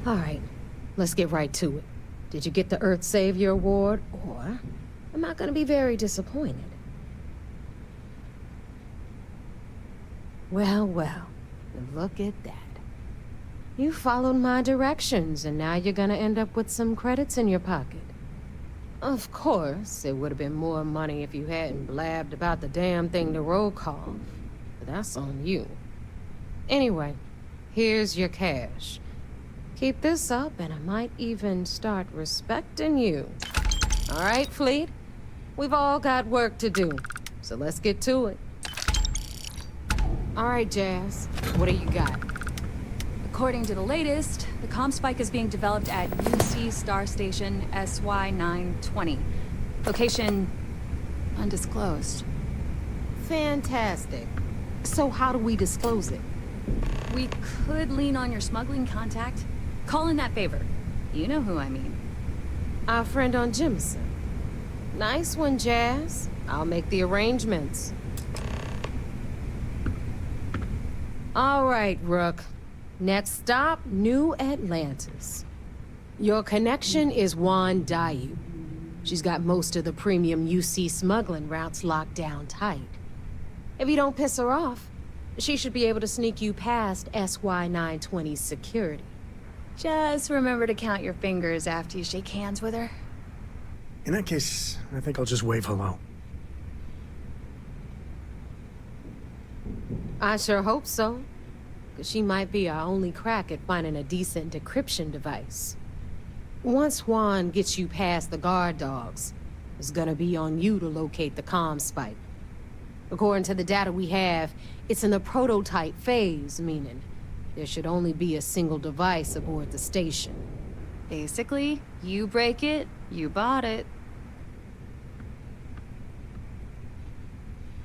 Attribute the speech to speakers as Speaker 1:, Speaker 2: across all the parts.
Speaker 1: All right, let's get right to it. Did you get the Earth Savior Award, or am I gonna be very disappointed? Well, well, look at that. You followed my directions, and now you're gonna end up with some credits in your pocket. Of course, it would have been more money if you hadn't blabbed about the damn thing to roll call, but that's on you. Anyway, here's your cash. Keep this up, and I might even start respecting you. All right, Fleet? We've all got work to do, so let's get to it. All right, Jazz, what do you got?
Speaker 2: According to the latest, the comm spike is being developed at UC Star Station SY-920. Location undisclosed.
Speaker 1: Fantastic. So how do we disclose it?
Speaker 2: We could lean on your smuggling contact. Call in that favor. You know who I mean.
Speaker 1: Our friend on Jimson. Nice one, Jazz. I'll make the arrangements. All right, Rook. Next stop, New Atlantis. Your connection is Juan Dayu. She's got most of the premium UC smuggling routes locked down tight. If you don't piss her off, she should be able to sneak you past SY-920's security.
Speaker 2: Just remember to count your fingers after you shake hands with her.
Speaker 3: In that case, I think I'll just wave hello.
Speaker 1: I sure hope so. Because she might be our only crack at finding a decent decryption device. Once Juan gets you past the guard dogs, it's gonna be on you to locate the comm spike. According to the data we have, it's in the prototype phase, meaning there should only be a single device aboard the station.
Speaker 2: Basically, you break it, you bought it.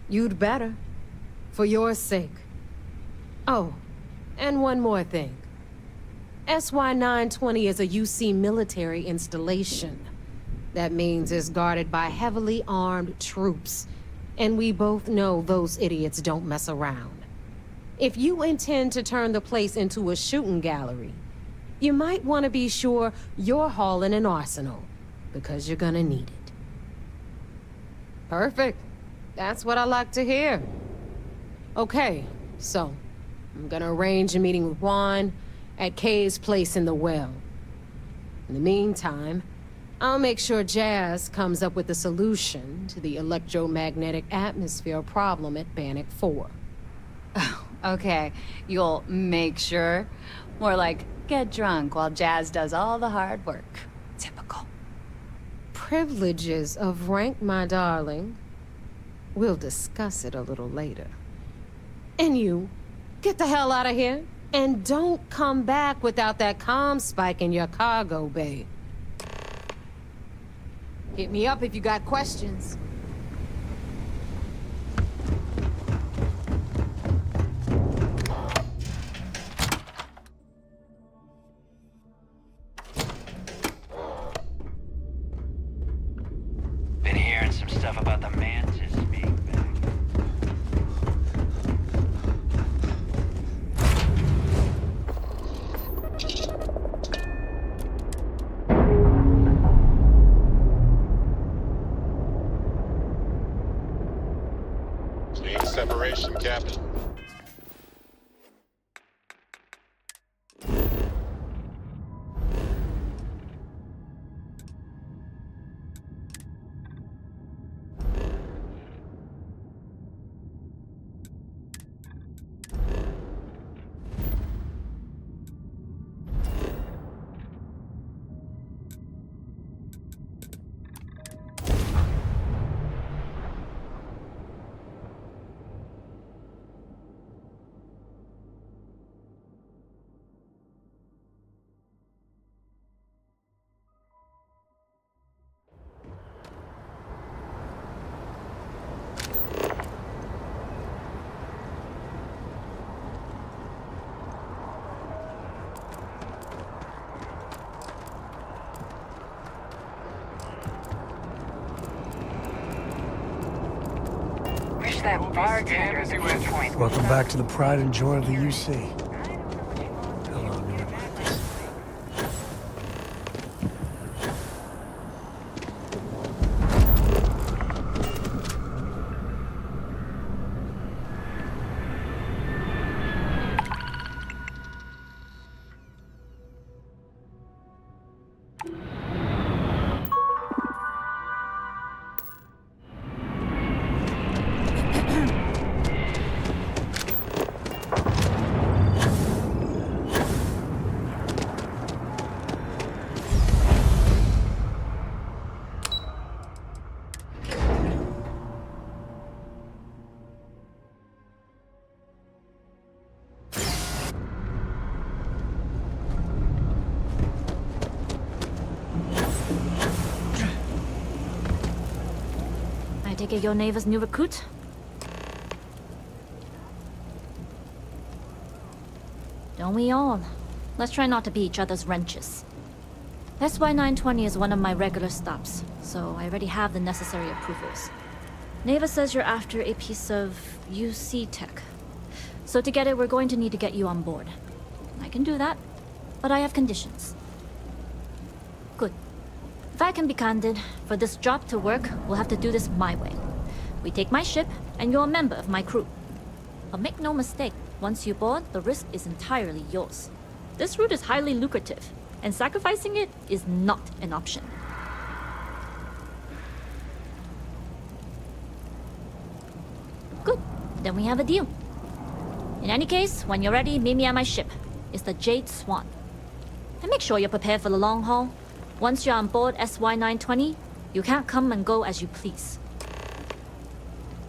Speaker 1: You'd better. For your sake. Oh, and one more thing. SY-920 is a UC military installation. That means it's guarded by heavily armed troops. And we both know those idiots don't mess around. If you intend to turn the place into a shooting gallery, you might want to be sure you're hauling an arsenal, because you're gonna need it. Perfect. That's what I like to hear. Okay, so I'm gonna arrange a meeting with Juan at Kay's place in the well. In the meantime, I'll make sure Jazz comes up with a solution to the electromagnetic atmosphere problem at Bannock 4.
Speaker 2: Oh, okay. You'll make sure. More like, get drunk while Jazz does all the hard work. Typical.
Speaker 1: Privileges of rank, my darling. We'll discuss it a little later. And you, get the hell out of here. And don't come back without that comm spike in your cargo bay. Hit me up if you got questions.
Speaker 4: Been hearing some stuff about the Mantis being back.
Speaker 5: Clean separation, Captain.
Speaker 6: That bartender's a good point.
Speaker 3: Welcome back to the pride and joy of the UC. Hello, New Atlantis.
Speaker 7: Take it you're Neva's new recruit? Don't we all? Let's try not to be each other's wrenches. SY 920 is one of my regular stops, so I already have the necessary approvals. Neva says you're after a piece of UC tech. So to get it, we're going to need to get you on board. I can do that, but I have conditions. Good. If I can be candid, for this job to work, we'll have to do this my way. We take my ship, and you're a member of my crew. But make no mistake, once you board, the risk is entirely yours. This route is highly lucrative, and sacrificing it is not an option. Good. Then we have a deal. In any case, when you're ready, meet me at my ship. It's the Jade Swan. And make sure you're prepared for the long haul. Once you're on board SY 920, you can't come and go as you please.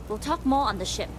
Speaker 7: We'll talk more on the ship.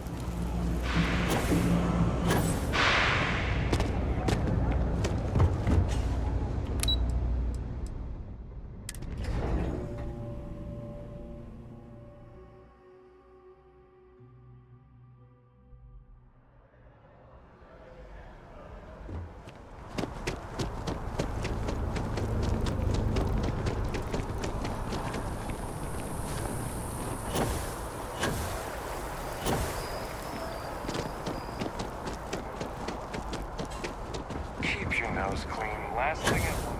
Speaker 6: Keep your nose clean. Last thing I want.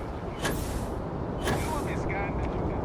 Speaker 6: Who on this guy that you got?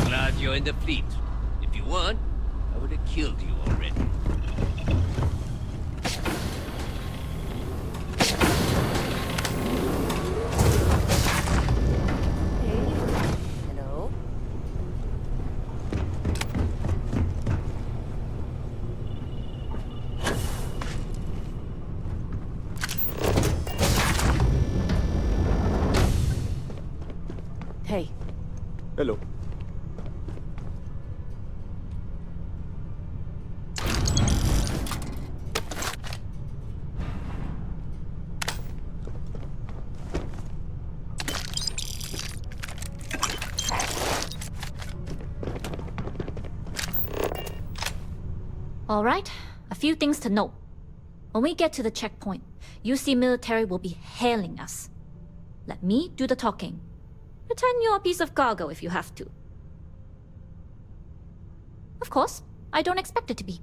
Speaker 8: Glad you're in the fleet. If you weren't, I would have killed you already.
Speaker 1: Hello? Hey.
Speaker 9: Hello.
Speaker 7: All right, a few things to note. When we get to the checkpoint, UC military will be hailing us. Let me do the talking. Pretend you're a piece of cargo if you have to. Of course, I don't expect it to be.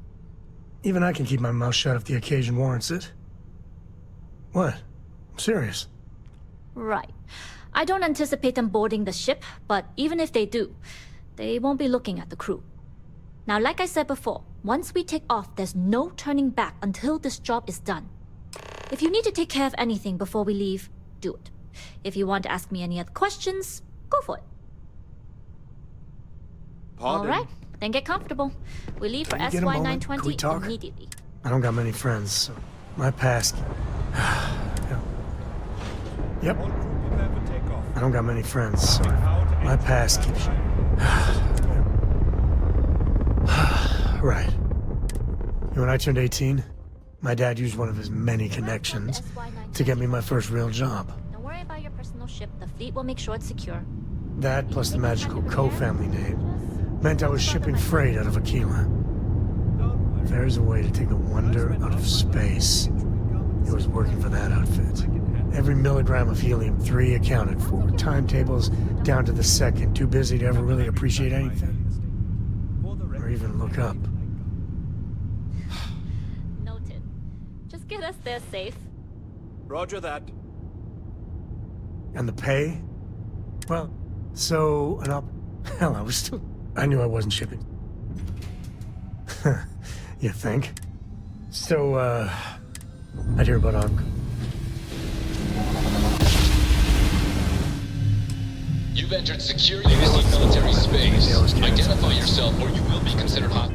Speaker 3: Even I can keep my mouth shut if the occasion warrants it. What? I'm serious.
Speaker 7: Right. I don't anticipate them boarding the ship, but even if they do, they won't be looking at the crew. Now, like I said before, once we take off, there's no turning back until this job is done. If you need to take care of anything before we leave, do it. If you want to ask me any other questions, go for it.
Speaker 9: Pardon?
Speaker 7: All right, then get comfortable. We leave for
Speaker 3: Can you
Speaker 7: SY
Speaker 3: get a moment? Can we
Speaker 7: 920
Speaker 3: talk?
Speaker 7: immediately.
Speaker 3: I don't got many friends, so my past... Yep.
Speaker 9: All crew prepare for takeoff.
Speaker 3: I don't got many friends, so my past keeps... Right. When I turned 18, my dad used one of his many connections to get me my first real job.
Speaker 7: Don't worry about your personal ship. The fleet will make sure it's secure.
Speaker 3: That, plus the magical Co family name, meant I was shipping freight out of Aquila. If there's a way to take the wonder out of space, it was working for that outfit. Every milligram of helium-3 accounted for. Timetables down to the second. Too busy to ever really appreciate anything. Or even look up.
Speaker 7: Noted. Just get us there safe.
Speaker 9: Roger that.
Speaker 3: And the pay? Well, so, hell, I knew I wasn't shipping. You think? So, I'd hear about Ankh.
Speaker 10: You've entered secure UC military space. Identify yourself or you will be considered hot.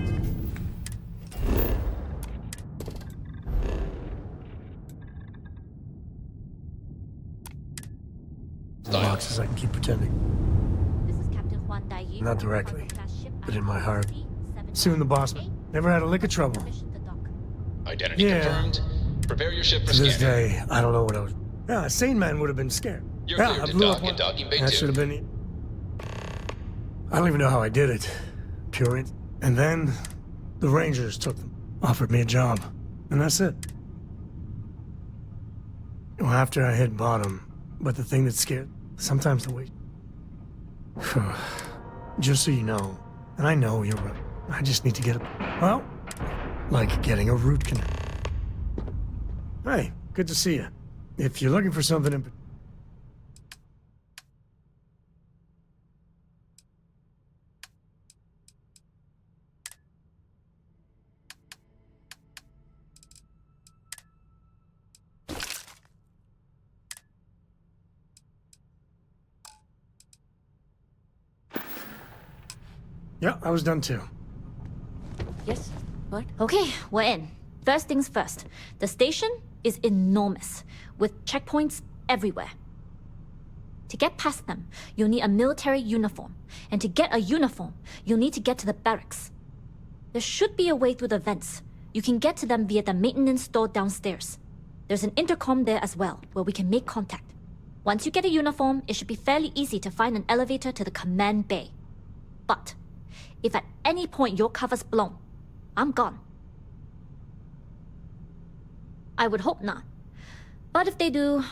Speaker 3: boxes I can keep pretending.
Speaker 7: This is Captain Juan Dai.
Speaker 3: Not directly, but in my heart. Soon the boss man. Never had a lick of trouble.
Speaker 10: Identity
Speaker 3: Yeah.
Speaker 10: confirmed. Prepare your ship for
Speaker 3: To this
Speaker 10: scanning.
Speaker 3: day, I don't know what I was... Yeah, a sane man would have been scared.
Speaker 10: You're
Speaker 3: Yeah,
Speaker 10: cleared
Speaker 3: I
Speaker 10: to
Speaker 3: blew
Speaker 10: dock
Speaker 3: up
Speaker 10: in
Speaker 3: one.
Speaker 10: docking bay
Speaker 3: That
Speaker 10: 2.
Speaker 3: should have been... I don't even know how I did it. Pure. And then, the Rangers took them. Offered me a job. And that's it. Well, after I hit bottom, but the thing that scared... Sometimes the wait... Just so you know, and I know you're right, I just need to get well, like getting a root canal. Hey, good to see you. If you're looking for something in... Yeah, I was done too.
Speaker 7: Yes? What? Okay, we're in. First things first. The station is enormous, with checkpoints everywhere. To get past them, you'll need a military uniform. And to get a uniform, you'll need to get to the barracks. There should be a way through the vents. You can get to them via the maintenance store downstairs. There's an intercom there as well, where we can make contact. Once you get a uniform, it should be fairly easy to find an elevator to the command bay. But if at any point your cover's blown, I'm gone. I would hope not. But if they do,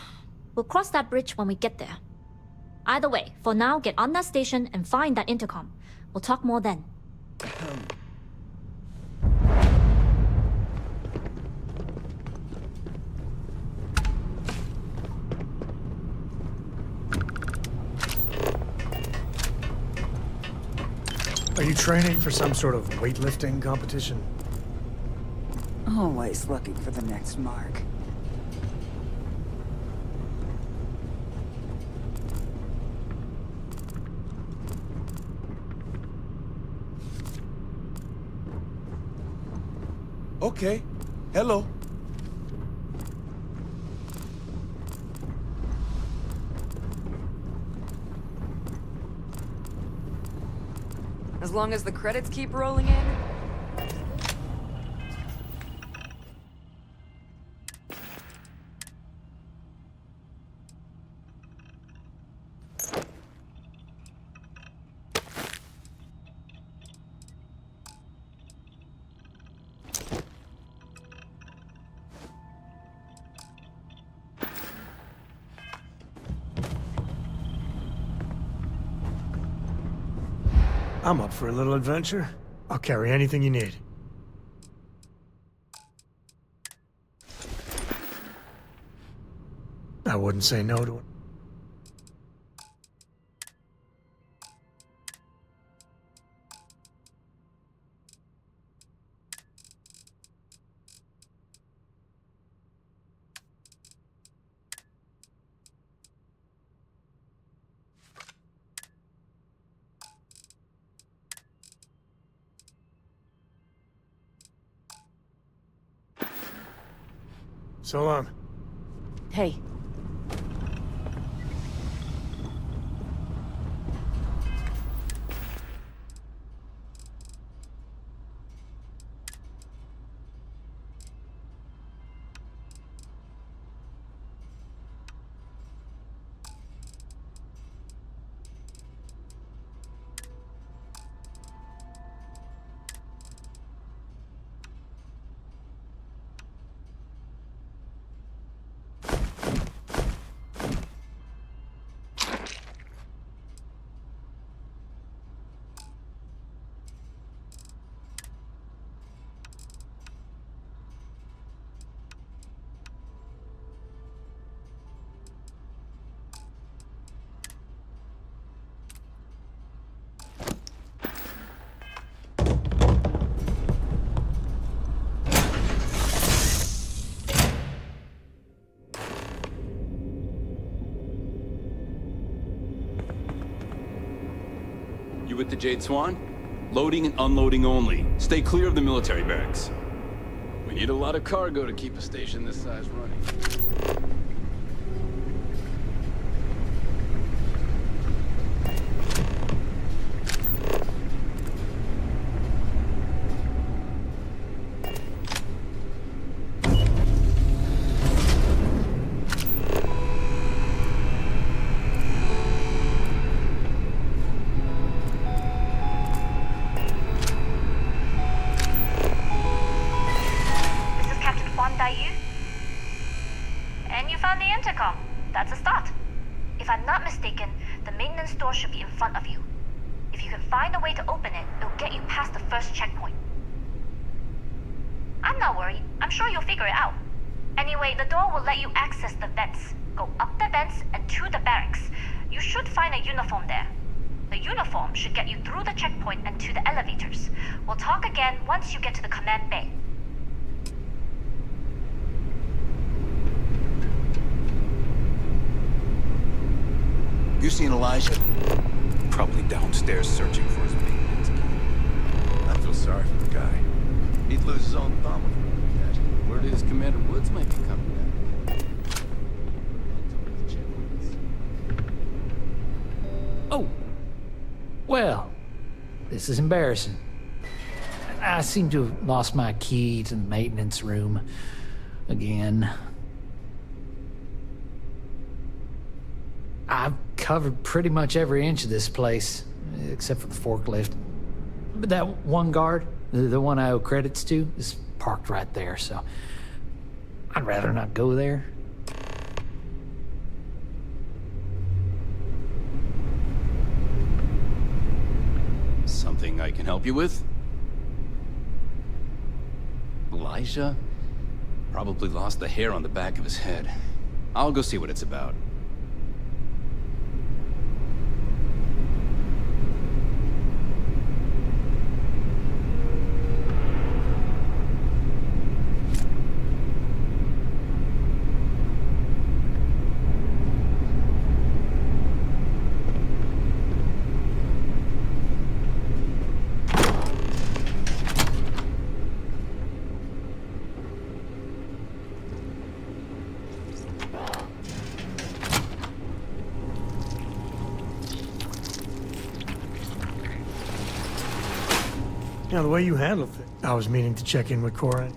Speaker 7: we'll cross that bridge when we get there. Either way, for now, get on that station and find that intercom. We'll talk more then.
Speaker 3: Are you training for some sort of weightlifting competition?
Speaker 11: Always looking for the next mark.
Speaker 9: Okay. Hello.
Speaker 11: As long as the credits keep rolling in.
Speaker 3: I'm up for a little adventure. I'll carry anything you need. I wouldn't say no to it. So long.
Speaker 11: Hey.
Speaker 12: You with the Jade Swan? Loading and unloading only. Stay clear of the military barracks. We need a lot of cargo to keep a station this size running.
Speaker 13: found the intercom. That's a start. If I'm not mistaken, the maintenance door should be in front of you. If you can find a way to open it, it'll get you past the first checkpoint. I'm not worried. I'm sure you'll figure it out. Anyway, the door will let you access the vents. Go up the vents and to the barracks. You should find a uniform there. The uniform should get you through the checkpoint and to the elevators. We'll talk again once you get to the command bay.
Speaker 14: You seen Elijah?
Speaker 12: Probably downstairs searching for his maintenance key.
Speaker 14: I feel sorry for the guy. He'd lose his own thumb.
Speaker 12: Word is Commander Woods might be coming back.
Speaker 15: Oh! Well, this is embarrassing. I seem to have lost my key to the maintenance room again. I've covered pretty much every inch of this place, except for the forklift. But that one guard, the one I owe credits to, is parked right there, so I'd rather not go there.
Speaker 12: Something I can help you with? Elijah? Probably lost the hair on the back of his head. I'll go see what it's about.
Speaker 3: Yeah, the way you handled it. I was meaning to check in with Corin.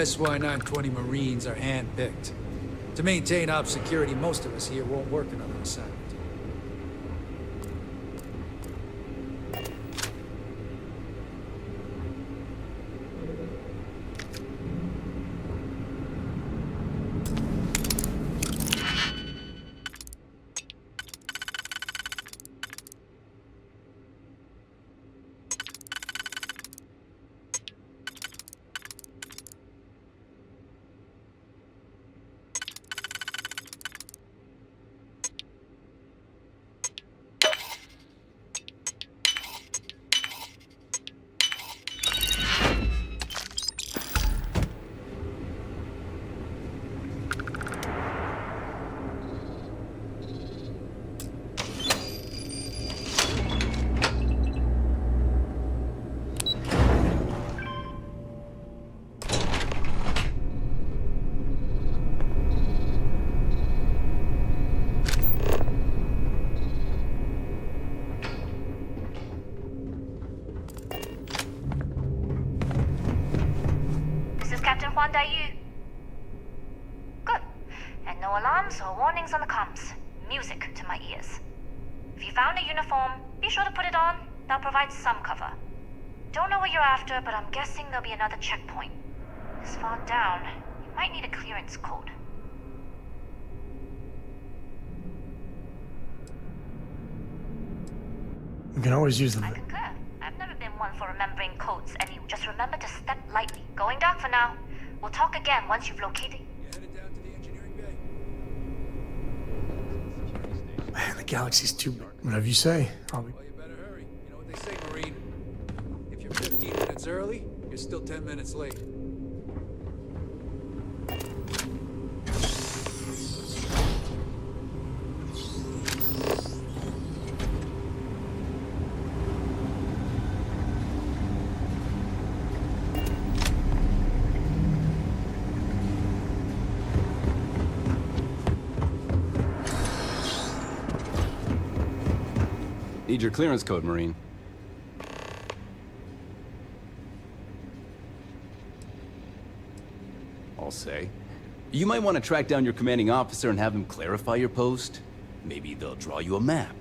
Speaker 16: SY-920 Marines are hand-picked. To maintain op security, most of us here won't work another assignment.
Speaker 13: Good. And no alarms or warnings on the comms. Music to my ears. If you found a uniform, be sure to put it on. That'll provide some cover. Don't know what you're after, but I'm guessing there'll be another checkpoint. This far down, you might need a clearance code.
Speaker 3: We can always use them.
Speaker 13: I concur. I've never been one for remembering codes, and you just remember to step lightly. Going dark for now. We'll talk again once you've located.
Speaker 16: You headed down to the engineering bay?
Speaker 3: Man, the galaxy's too big. Whatever you say.
Speaker 16: Well, you better hurry. You know what they say, Marine. If you're 15 minutes early, you're still 10 minutes late.
Speaker 12: Need your clearance code, Marine. I'll say. You might want to track down your commanding officer and have him clarify your post. Maybe they'll draw you a map.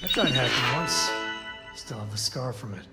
Speaker 3: I tried hacking once. Still have a scar from it.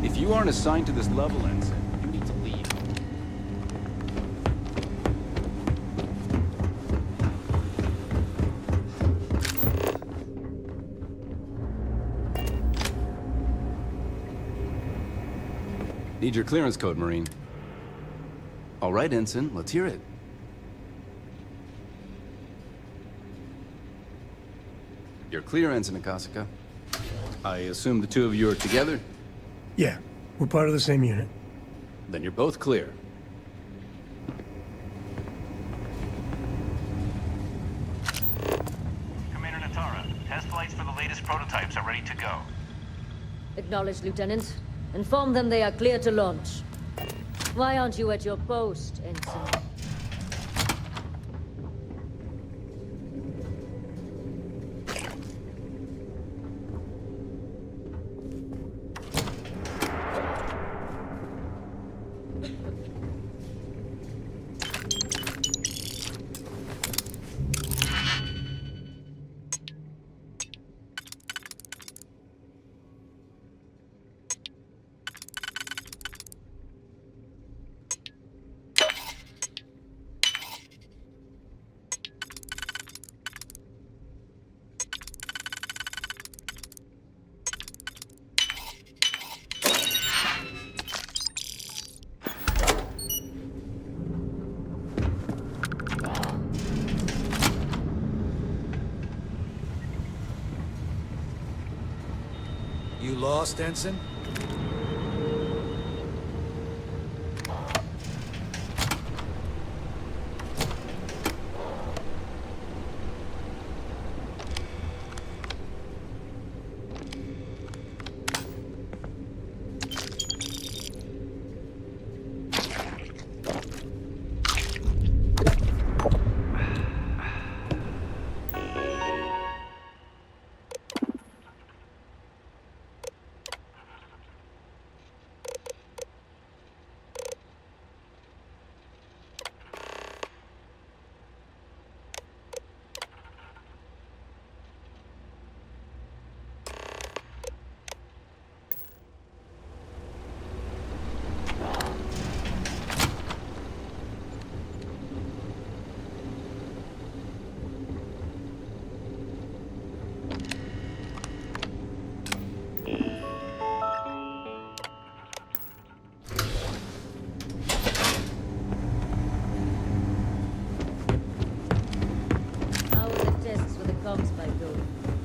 Speaker 12: If you aren't assigned to this level, Ensign, you need to leave. Need your clearance code, Marine. All right, Ensign, let's hear it. You're clear, Ensign Akasaka. I assume the two of you are together?
Speaker 3: Yeah, we're part of the same unit.
Speaker 12: Then you're both clear.
Speaker 6: Commander Natara, test flights for the latest prototypes are ready to go.
Speaker 17: Acknowledged, Lieutenant. Inform them they are clear to launch. Why aren't you at your post, Ensign?
Speaker 16: You lost, Ensign?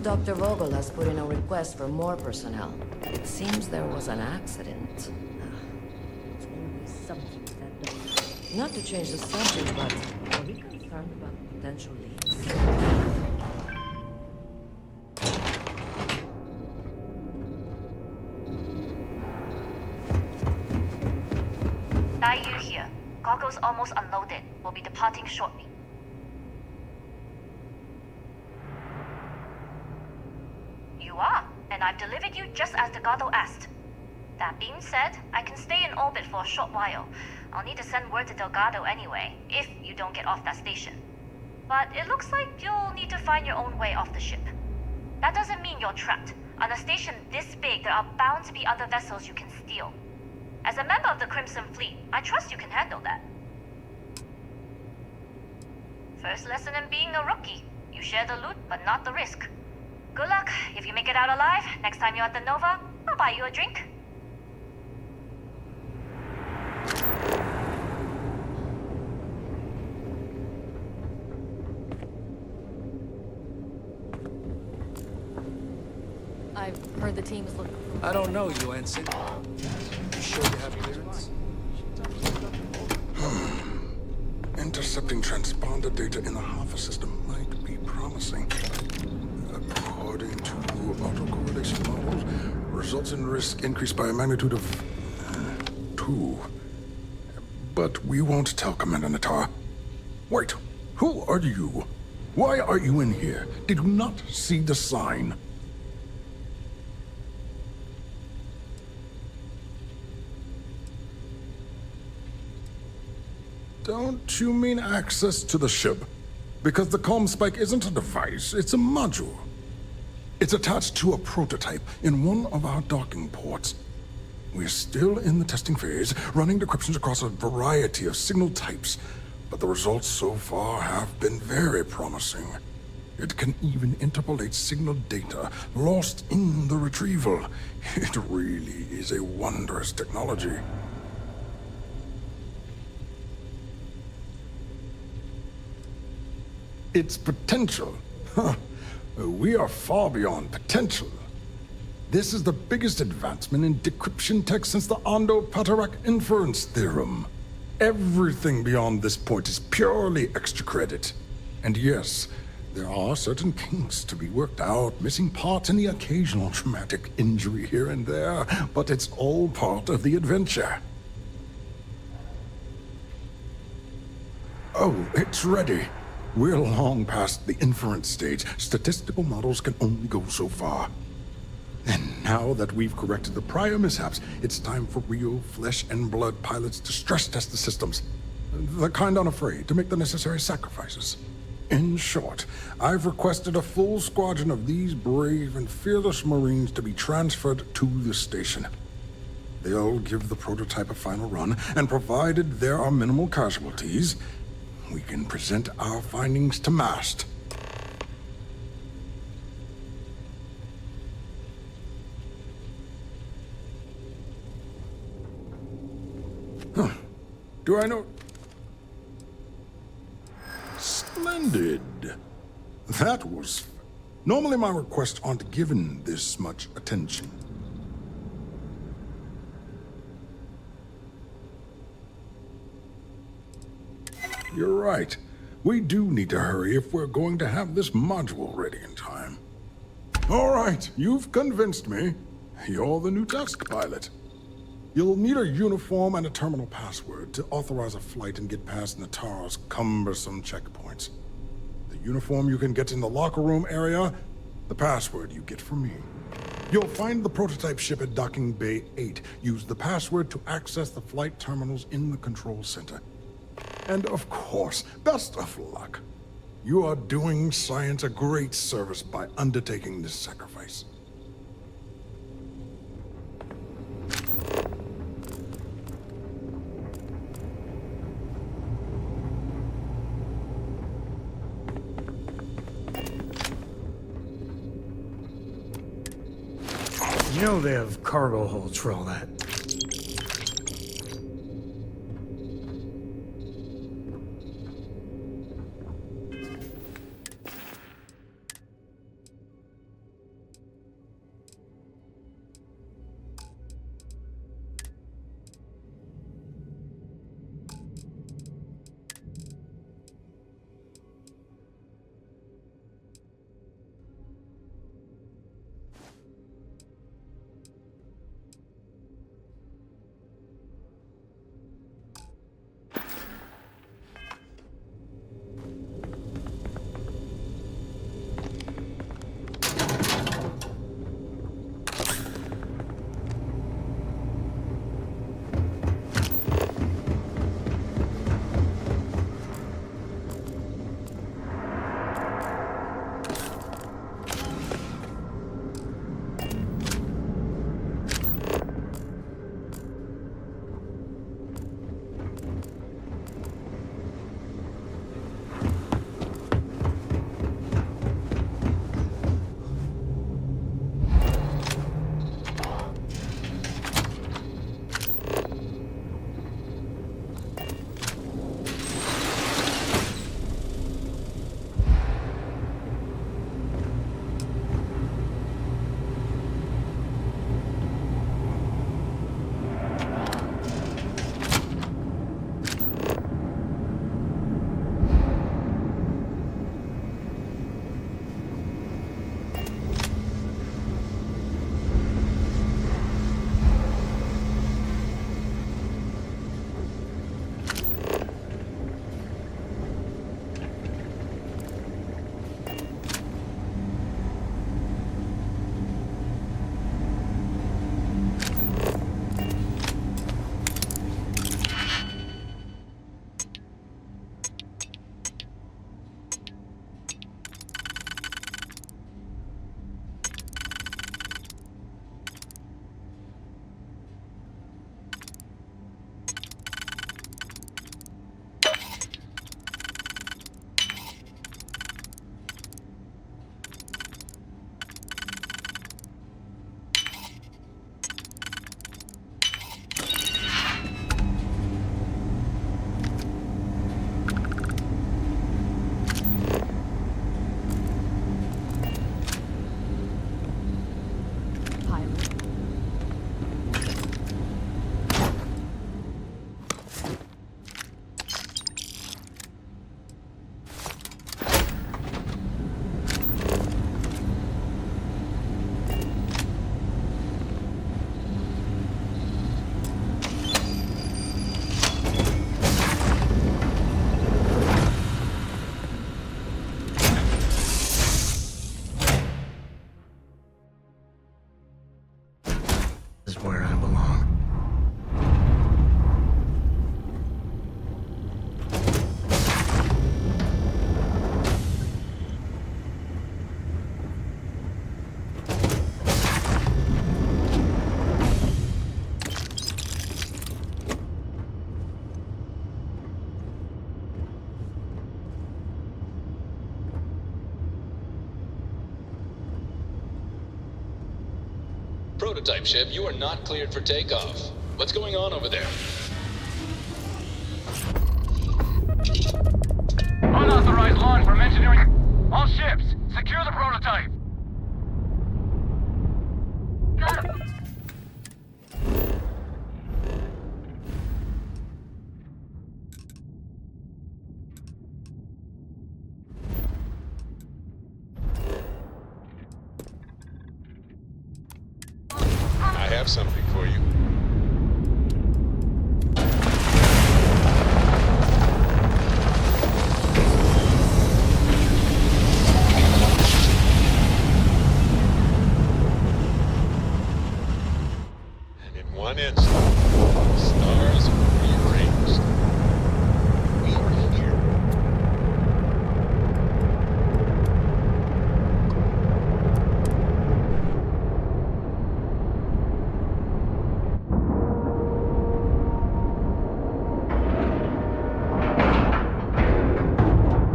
Speaker 18: Dr. Vogel has put in a request for more personnel. It seems there was an accident.
Speaker 17: It's always something with that dog.
Speaker 18: Not to change the subject, but are we concerned about potential leaks?
Speaker 13: Dai Yu here. Goggles almost unloaded. We'll be departing shortly. You are, and I've delivered you just as Delgado asked. That being said, I can stay in orbit for a short while. I'll need to send word to Delgado anyway, if you don't get off that station. But it looks like you'll need to find your own way off the ship. That doesn't mean you're trapped. On a station this big, there are bound to be other vessels you can steal. As a member of the Crimson Fleet, I trust you can handle that. First lesson in being a rookie. You share the loot, but not the risk. Good luck. If you make it out alive, next time you're at the Nova, I'll buy you a drink.
Speaker 17: I've heard the team is looking for...
Speaker 16: I don't know you, Ensign. You sure you have clearance?
Speaker 19: Intercepting transponder data in the Alpha system might be promising. According to autocorrelation models, results in risk increased by a magnitude of 2. But we won't tell Commander Natar. Wait, who are you? Why are you in here? Did you not see the sign? Don't you mean access to the ship? Because the comm spike isn't a device, it's a module. It's attached to a prototype in one of our docking ports. We're still in the testing phase, running decryptions across a variety of signal types, but the results so far have been very promising. It can even interpolate signal data lost in the retrieval. It really is a wondrous technology. Its potential. Huh. We are far beyond potential. This is the biggest advancement in decryption tech since the Ondo-Patarak inference theorem. Everything beyond this point is purely extra credit. And yes, there are certain kinks to be worked out, missing parts and the occasional traumatic injury here and there, but it's all part of the adventure. Oh, it's ready. We're long past the inference stage. Statistical models can only go so far. And now that we've corrected the prior mishaps, it's time for real flesh and blood pilots to stress test the systems. The kind unafraid to make the necessary sacrifices. In short, I've requested a full squadron of these brave and fearless Marines to be transferred to the station. They'll give the prototype a final run, and provided there are minimal casualties, we can present our findings to MAST. Huh. Do I know? Splendid. That was... Normally my requests aren't given this much attention. You're right. We do need to hurry if we're going to have this module ready in time. All right, you've convinced me. You're the new test pilot. You'll need a uniform and a terminal password to authorize a flight and get past Natara's cumbersome checkpoints. The uniform you can get in the locker room area, the password you get from me. You'll find the prototype ship at Docking Bay 8. Use the password to access the flight terminals in the control center. And of course, best of luck. You are doing science a great service by undertaking this sacrifice.
Speaker 3: You know they have cargo holds for all that.
Speaker 10: Prototype ship, you are not cleared for takeoff. What's going on over there?
Speaker 6: Unauthorized launch from engineering. All ships, secure the prototype.
Speaker 5: I have something for you. And in one instant, stars rearranged. We are here.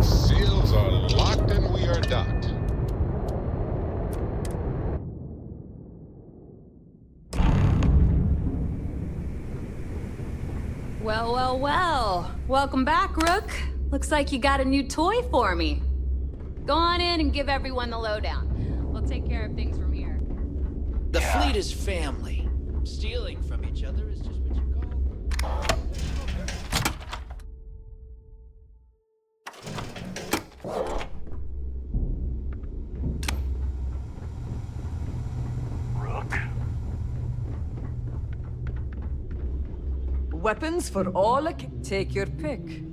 Speaker 5: Seals are locked and we are docked.
Speaker 2: Well, well, well. Welcome back, Rook. Looks like you got a new toy for me. Go on in and give everyone the lowdown. We'll take care of things from here.
Speaker 8: The fleet is family. Stealing from each other is just what you call.
Speaker 11: Weapons for all. Take your pick.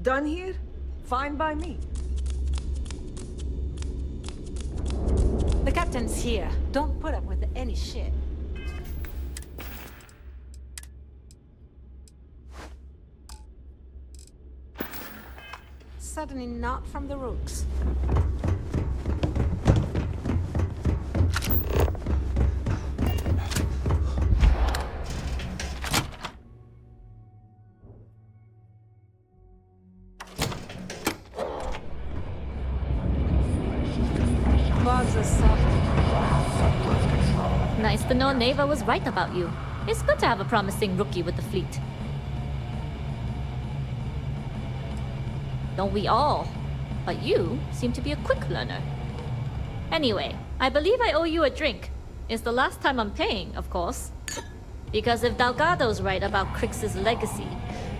Speaker 11: Done here? Fine by me.
Speaker 20: The captain's here. Don't put up with any shit. Certainly not from the Rooks. Bugs are soft.
Speaker 7: Nice to know Neva was right about you. It's good to have a promising rookie with the fleet. Don't we all? But you seem to be a quick learner. Anyway, I believe I owe you a drink. It's the last time I'm paying, of course. Because if Delgado's right about Kryx'S legacy,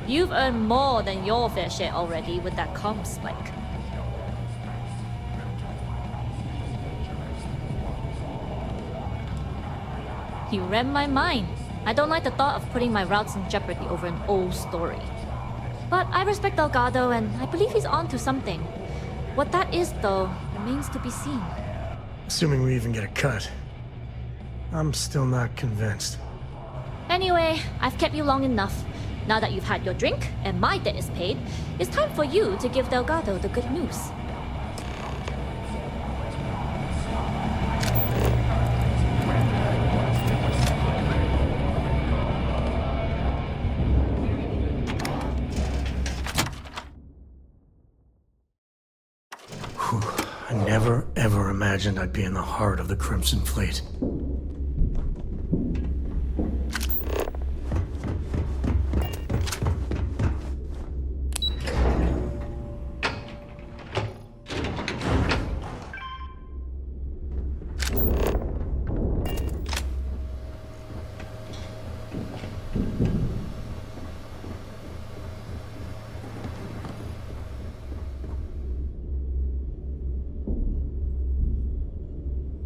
Speaker 7: you've earned more than your fair share already with that comp spike. You read my mind. I don't like the thought of putting my routes in jeopardy over an old story. But I respect Delgado, and I believe he's on to something. What that is, though, remains to be seen.
Speaker 3: Assuming we even get a cut. I'm still not convinced.
Speaker 7: Anyway, I've kept you long enough. Now that you've had your drink, and my debt is paid, it's time for you to give Delgado the good news.
Speaker 3: I never, ever imagined I'd be in the heart of the Crimson Fleet.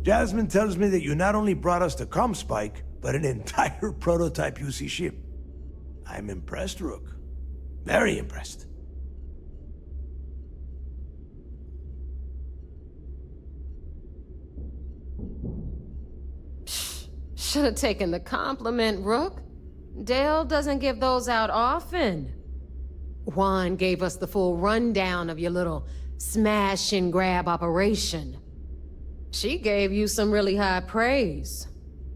Speaker 3: Jasmine tells me that you not only brought us the Comspike, but an entire prototype UC ship. I'm impressed, Rook. Very impressed.
Speaker 1: Should have taken the compliment, Rook. Dale doesn't give those out often. Juan gave us the full rundown of your little smash and grab operation. She gave you some really high praise.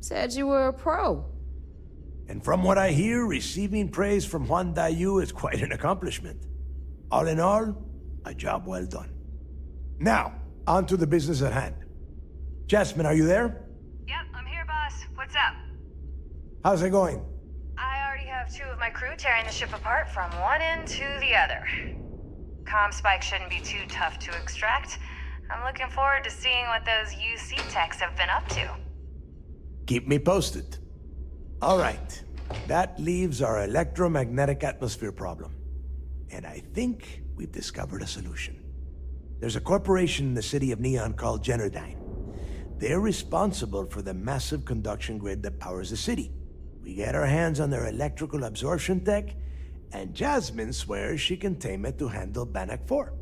Speaker 1: Said you were a pro.
Speaker 3: And from what I hear, receiving praise from Juan Dayu is quite an accomplishment. All in all, a job well done. Now, on to the business at hand. Jasmine, are you there?
Speaker 11: Yep, I'm here, boss. What's up?
Speaker 3: How's it going?
Speaker 11: I already have 2 of my crew tearing the ship apart from one end to the other. Comspike shouldn't be too tough to extract. I'm looking forward to seeing what those UC techs have been up to.
Speaker 3: Keep me posted. All right, that leaves our electromagnetic atmosphere problem. And I think we've discovered a solution. There's a corporation in the city of Neon called Generdyne. They're responsible for the massive conduction grid that powers the city. We get our hands on their electrical absorption tech, and Jasmine swears she can tame it to handle Bannock 4.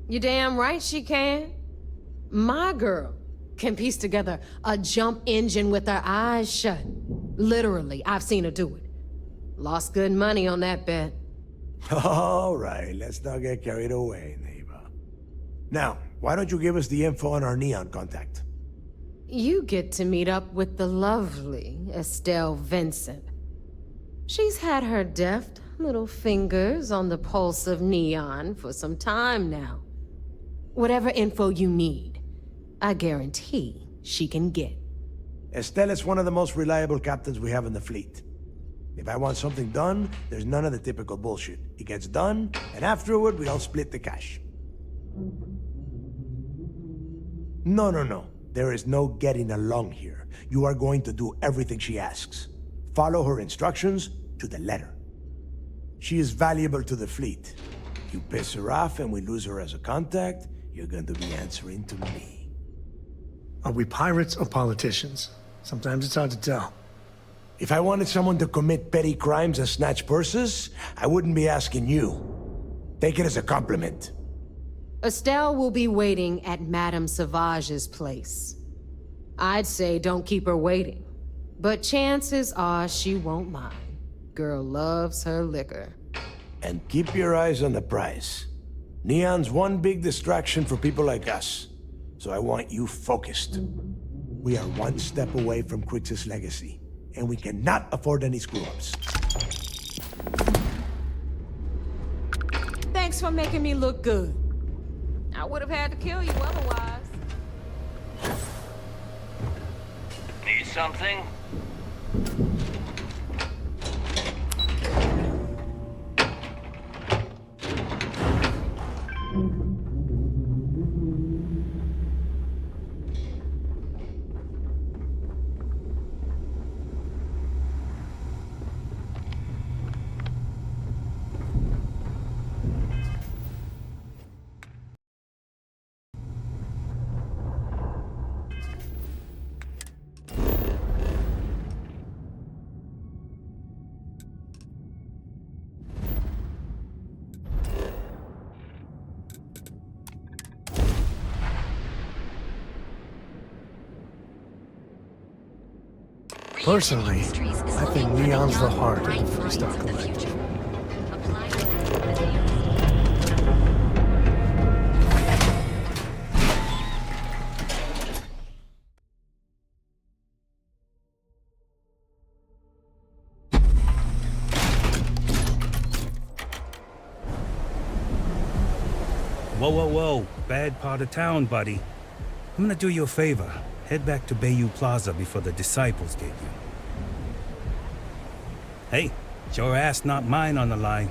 Speaker 1: You damn right she can. My girl can piece together a jump engine with her eyes shut. Literally, I've seen her do it. Lost good money on that bet.
Speaker 3: All right, let's not get carried away, neighbor. Now, why don't you give us the info on our Neon contact?
Speaker 1: You get to meet up with the lovely Estelle Vincent. She's had her deft little fingers on the pulse of Neon for some time now. Whatever info you need, I guarantee she can get.
Speaker 3: Estelle is one of the most reliable captains we have in the fleet. If I want something done, there's none of the typical bullshit. It gets done, and afterward, we all split the cash. No. There is no getting along here. You are going to do everything she asks. Follow her instructions to the letter. She is valuable to the fleet. You piss her off and we lose her as a contact, you're going to be answering to me. Are we pirates or politicians? Sometimes it's hard to tell. If I wanted someone to commit petty crimes and snatch purses, I wouldn't be asking you. Take it as a compliment.
Speaker 1: Estelle will be waiting at Madame Savage's place. I'd say don't keep her waiting, but chances are she won't mind. Girl loves her liquor.
Speaker 3: And keep your eyes on the prize. Neon's one big distraction for people like us, so I want you focused. We are one step away from Kryx'S legacy, and we cannot afford any screw-ups.
Speaker 1: Thanks for making me look good. I would have had to kill you otherwise.
Speaker 4: Need something?
Speaker 3: Personally, I think Neon's the heart of the Freestar Collective.
Speaker 21: Whoa. Bad part of town, buddy. I'm gonna do you a favor. Head back to Bayou Plaza before the Disciples get you. Hey, it's your ass, not mine on the line.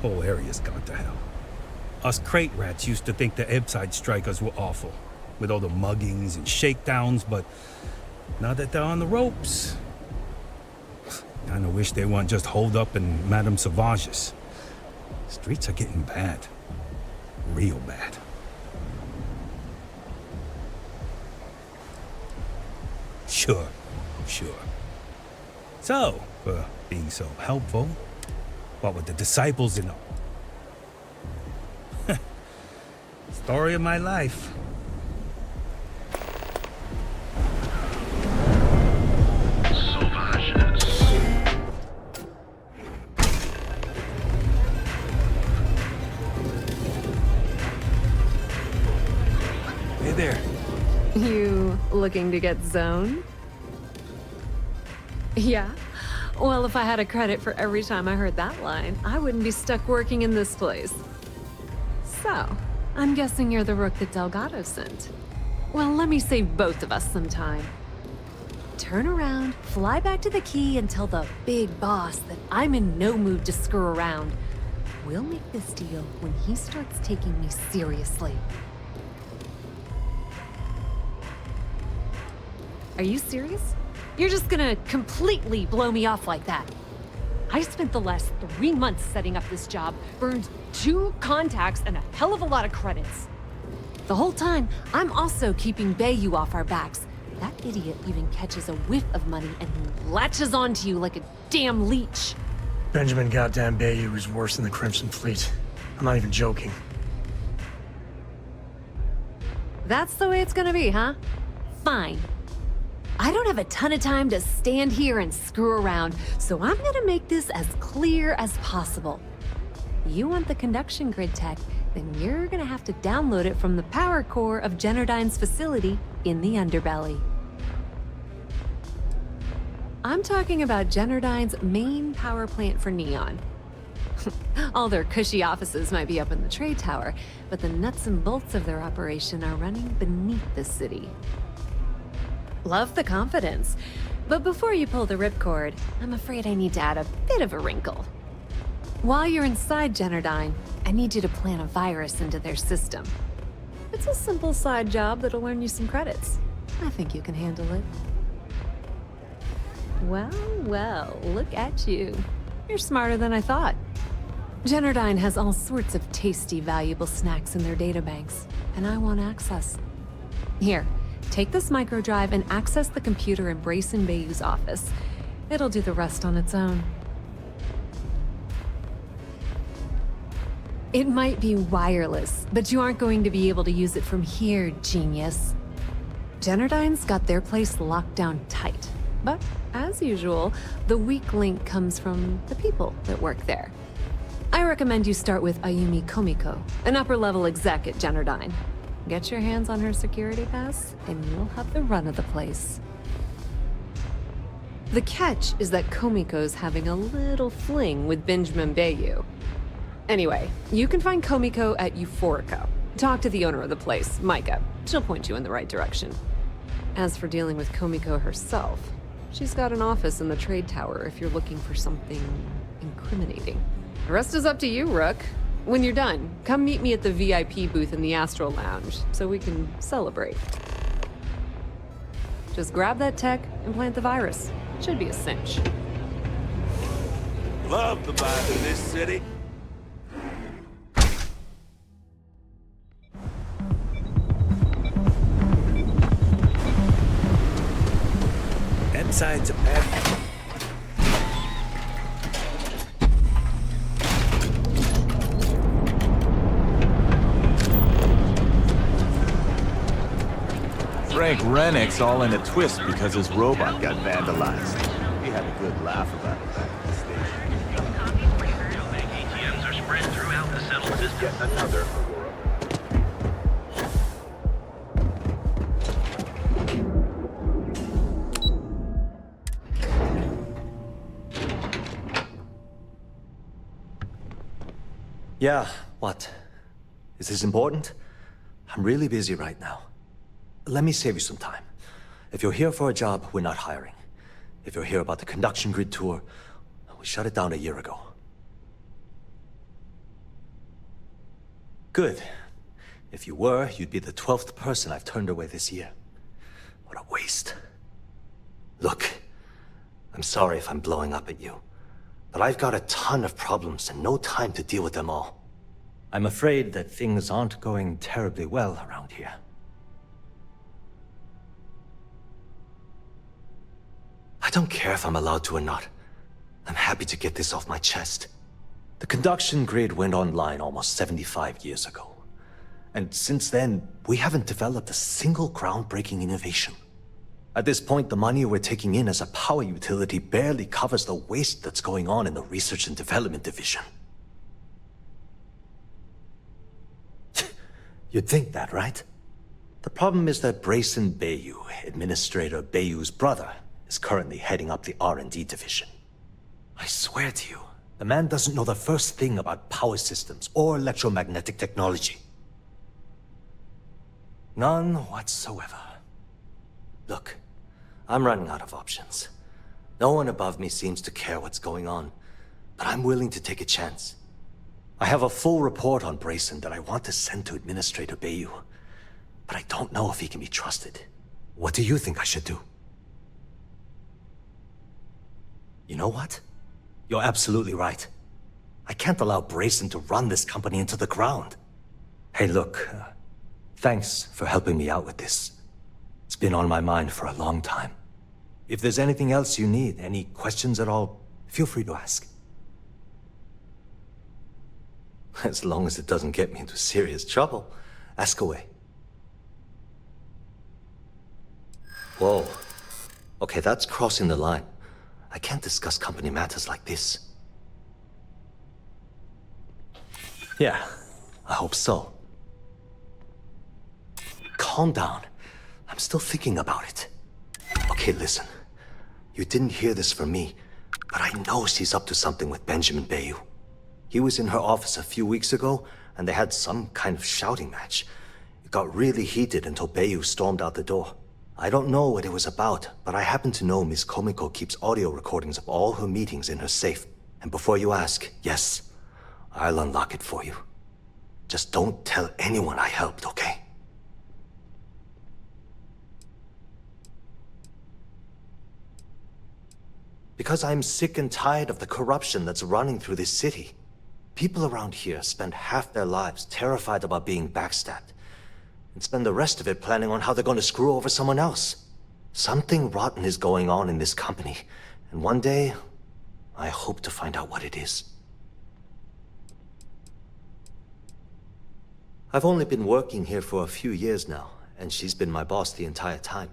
Speaker 21: Whole area's gone to hell. Us crate rats used to think the Ebbside strikers were awful, with all the muggings and shakedowns, but now that they're on the ropes, kinda wish they weren't just holed up in Madame Savage's. Streets are getting bad. Real bad. Sure. So, for being so helpful, what with the disciples and all? Story of my life. Hey there.
Speaker 2: You looking to get zoned? Yeah? Well, if I had a credit for every time I heard that line, I wouldn't be stuck working in this place. So, I'm guessing you're the rook that Delgado sent. Well, let me save both of us some time. Turn around, fly back to the key, and tell the big boss that I'm in no mood to screw around. We'll make this deal when he starts taking me seriously. Are you serious? You're just gonna completely blow me off like that? I spent the last 3 months setting up this job, burned 2 contacts and a hell of a lot of credits. The whole time, I'm also keeping Bayou off our backs. That idiot even catches a whiff of money and latches onto you like a damn leech.
Speaker 3: Benjamin goddamn Bayou is worse than the Crimson Fleet. I'm not even joking.
Speaker 2: That's the way it's gonna be, huh? Fine. I don't have a ton of time to stand here and screw around, so I'm gonna make this as clear as possible. You want the conduction grid tech, then you're gonna have to download it from the power core of Generdyne's facility in the underbelly. I'm talking about Generdyne's main power plant for Neon. All their cushy offices might be up in the trade tower, but the nuts and bolts of their operation are running beneath the city. Love the confidence, but before you pull the ripcord, I'm afraid I need to add a bit of a wrinkle. While you're inside Generdyne, I need you to plant a virus into their system. It's a simple side job that'll earn you some credits. I think you can handle it. Well, look at you. You're smarter than I thought. Generdyne has all sorts of tasty, valuable snacks in their databanks, and I want access. Here, take this microdrive and access the computer in Brayson Bayou's office. It'll do the rest on its own. It might be wireless, but you aren't going to be able to use it from here, genius. Generdyne's got their place locked down tight. But, as usual, the weak link comes from the people that work there. I recommend you start with Ayumi Komiko, an upper-level exec at Generdyne. Get your hands on her security pass, and you'll have the run of the place. The catch is that Komiko's having a little fling with Benjamin Bayou. Anyway, you can find Komiko at Euphorica. Talk to the owner of the place, Micah. She'll point you in the right direction. As for dealing with Komiko herself, she's got an office in the trade tower if you're looking for something incriminating. The rest is up to you, Rook. When you're done, come meet me at the VIP booth in the Astral Lounge so we can celebrate. Just grab that tech and plant the virus. Should be a cinch.
Speaker 9: Love the vibe in this city.
Speaker 21: Sides of path.
Speaker 22: Frank Rennick's all in a twist because his robot got vandalized. We had a good laugh about it back at the station.
Speaker 4: ATMs are spread throughout the settled system.
Speaker 22: Yet another
Speaker 23: Yeah, what? Is this important? I'm really busy right now. Let me save you some time. If you're here for a job, we're not hiring. If you're here about the conduction grid tour, we shut it down a year ago. Good. If you were, you'd be the 12th person I've turned away this year. What a waste. Look, I'm sorry if I'm blowing up at you. But I've got a ton of problems and no time to deal with them all. I'm afraid that things aren't going terribly well around here. I don't care if I'm allowed to or not. I'm happy to get this off my chest. The conduction grid went online almost 75 years ago. And since then, we haven't developed a single groundbreaking innovation. At this point, the money we're taking in as a power utility barely covers the waste that's going on in the research and development division. You'd think that, right? The problem is that Brayson Bayou, Administrator Bayou's brother, is currently heading up the R&D division. I swear to you, the man doesn't know the first thing about power systems or electromagnetic technology. None whatsoever. Look, I'm running out of options. No one above me seems to care what's going on, but I'm willing to take a chance. I have a full report on Brayson that I want to send to Administrator Bayou, but I don't know if he can be trusted. What do you think I should do? You know what? You're absolutely right. I can't allow Brayson to run this company into the ground. Hey, look, thanks for helping me out with this. It's been on my mind for a long time. If there's anything else you need, any questions at all, feel free to ask. As long as it doesn't get me into serious trouble, ask away. Whoa. Okay, that's crossing the line. I can't discuss company matters like this. Yeah, I hope so. Calm down. I'm still thinking about it. Okay, listen. You didn't hear this from me, but I know she's up to something with Benjamin Bayou. He was in her office a few weeks ago, and they had some kind of shouting match. It got really heated until Bayou stormed out the door. I don't know what it was about, but I happen to know Miss Komiko keeps audio recordings of all her meetings in her safe. And before you ask, yes, I'll unlock it for you. Just don't tell anyone I helped, okay? Because I'm sick and tired of the corruption that's running through this city. People around here spend half their lives terrified about being backstabbed, and spend the rest of it planning on how they're going to screw over someone else. Something rotten is going on in this company, and one day, I hope to find out what it is. I've only been working here for a few years now, and she's been my boss the entire time.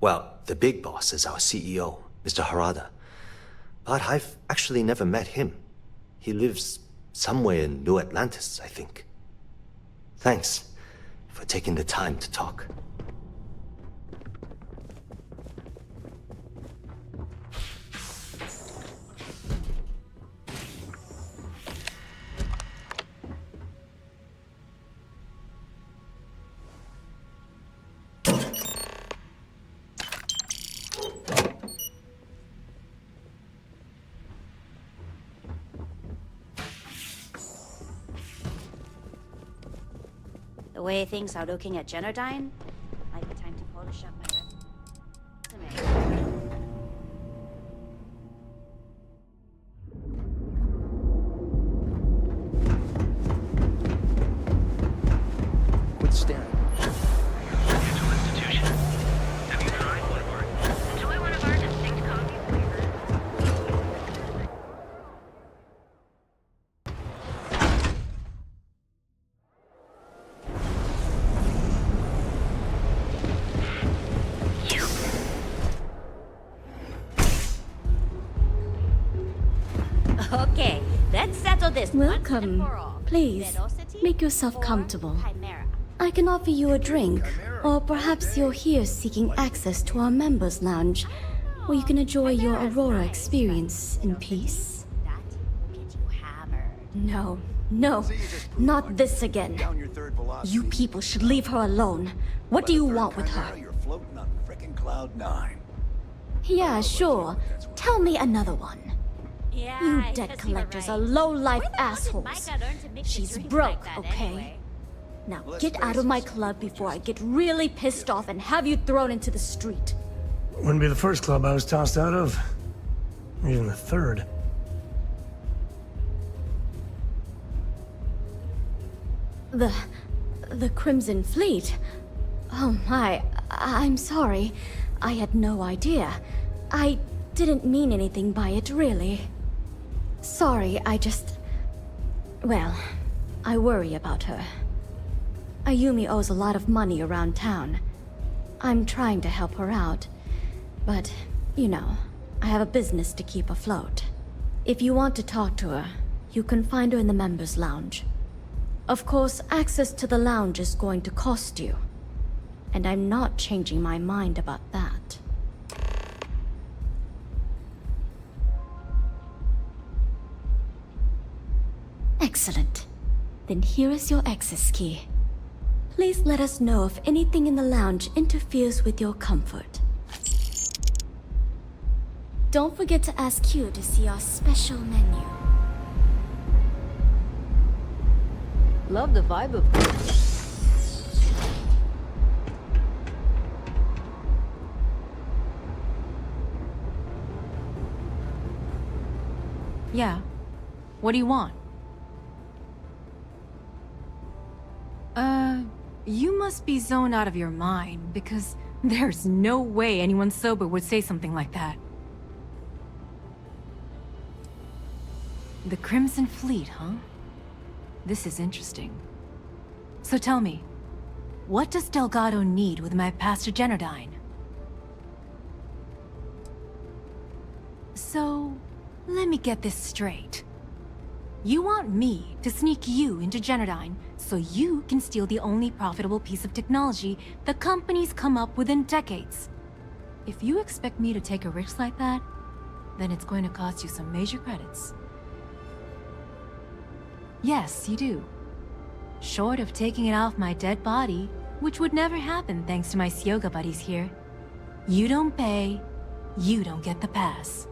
Speaker 23: Well, the big boss is our CEO, Mr. Harada. But I've actually never met him. He lives somewhere in New Atlantis, I think. Thanks for taking the time to talk.
Speaker 12: The way things are looking at Generdyne, might be time to polish up my resume.
Speaker 23: Quit staring.
Speaker 4: Financial institution. Have you tried one of our...
Speaker 13: Enjoy one of our distinct coffee flavors.
Speaker 12: Okay, let's settle this once and
Speaker 14: Welcome.
Speaker 12: for all.
Speaker 14: Please,
Speaker 12: Velocity
Speaker 14: make yourself
Speaker 12: or
Speaker 14: comfortable.
Speaker 12: Chimera?
Speaker 14: I can offer you a drink, or perhaps you're here seeking access to our members' lounge, where you can enjoy your Aurora experience in peace. No, no, not this again. You people should leave her alone. What do you want with her?
Speaker 9: You're floating on frickin' cloud 9.
Speaker 14: Yeah, sure. Tell me another one.
Speaker 12: Yeah,
Speaker 14: You
Speaker 12: I
Speaker 14: debt
Speaker 12: guess you were
Speaker 14: collectors
Speaker 12: right.
Speaker 14: are low-life
Speaker 12: Where the hell did
Speaker 14: assholes.
Speaker 12: Micah learn to mix
Speaker 14: She's
Speaker 12: a drink
Speaker 14: broke,
Speaker 12: like that
Speaker 14: okay?
Speaker 12: anyway?
Speaker 14: Now get out of my club before I get really pissed off and have you thrown into the street.
Speaker 3: Wouldn't be the first club I was tossed out of. Or even the third.
Speaker 14: The Crimson Fleet? Oh my, I'm sorry. I had no idea. I didn't mean anything by it, really. Sorry, well, I worry about her. Ayumi owes a lot of money around town. I'm trying to help her out, but, you know, I have a business to keep afloat. If you want to talk to her, you can find her in the members' lounge. Of course, access to the lounge is going to cost you. And I'm not changing my mind about that. Excellent. Then here is your access key. Please let us know if anything in the lounge interferes with your comfort. Don't forget to ask Q to see our special menu.
Speaker 2: Love the vibe of this.
Speaker 15: Yeah. What do you want? You must be zoned out of your mind, because there's no way anyone sober would say something like that. The Crimson Fleet, huh? This is interesting. So tell me, what does Delgado need with my Pastor Generdyne? So, let me get this straight. You want me to sneak you into Generdyne so you can steal the only profitable piece of technology the company's come up with in decades. If you expect me to take a risk like that, then it's going to cost you some major credits. Yes, you do. Short of taking it off my dead body, which would never happen thanks to my Syoga buddies here. You don't pay, you don't get the pass.